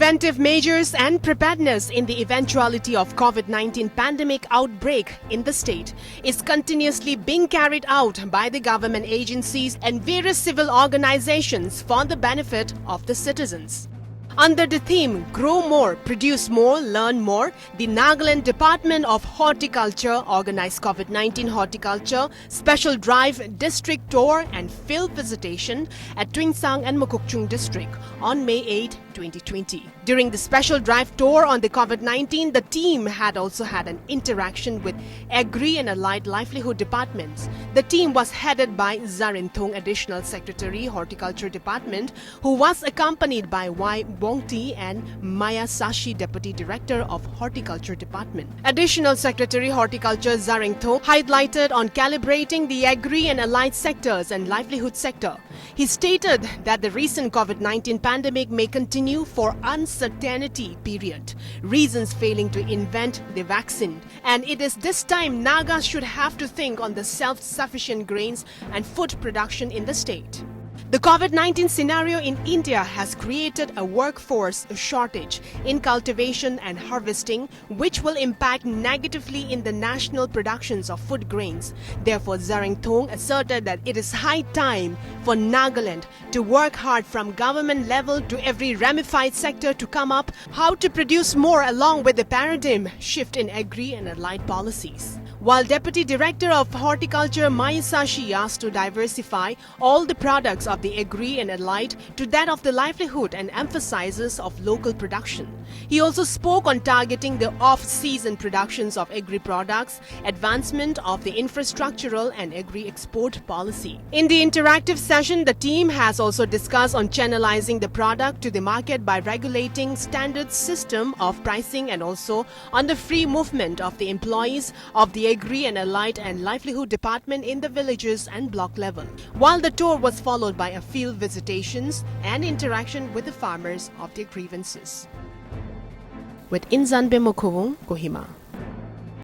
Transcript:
Preventive measures and preparedness in the eventuality of COVID-19 pandemic outbreak in the state is continuously being carried out by the government agencies and various civil organizations for the benefit of the citizens. Under the theme Grow More, Produce More, Learn More, the Nagaland Department of Horticulture organized COVID-19 Horticulture Special Drive District Tour and Field Visitation at Tuinsang and Mokokchung District on May 8, 2020. During the special drive tour on the COVID-19, the team had also had an interaction with Agri and Allied Livelihood Departments. The team was headed by Zarinthong Additional Secretary, Horticulture Department, who was accompanied by Y. Bongti and Maya Sashi, Deputy Director of Horticulture Department. Additional Secretary Horticulture Zarinthong highlighted on calibrating the agri and allied sectors and livelihood sector. He stated that the recent COVID-19 pandemic may continue for uncertainty period, reasons failing to invent the vaccine. And it is this time Nagas should have to think on the self-sufficient grains and food production in the state. The COVID-19 scenario in India has created a workforce shortage in cultivation and harvesting, which will impact negatively in the national productions of food grains. Therefore, Zarinthong asserted that it is high time for Nagaland to work hard from government level to every ramified sector to come up how to produce more along with the paradigm shift in agri and allied policies. While Deputy Director of Horticulture Maya Sashi asked to diversify all the products of the agri and allied to that of the livelihood and emphasizes of local production. He also spoke on targeting the off-season productions of agri products, advancement of the infrastructural and agri export policy. In the interactive session, the team has also discussed on channelizing the product to the market by regulating standard system of pricing and also on the free movement of the employees of the Agri and Allied and Livelihood Department in the villages and block level. While the tour was followed by a field visitations and interaction with the farmers of their grievances. With Inzanbe Mokovong, Kohima.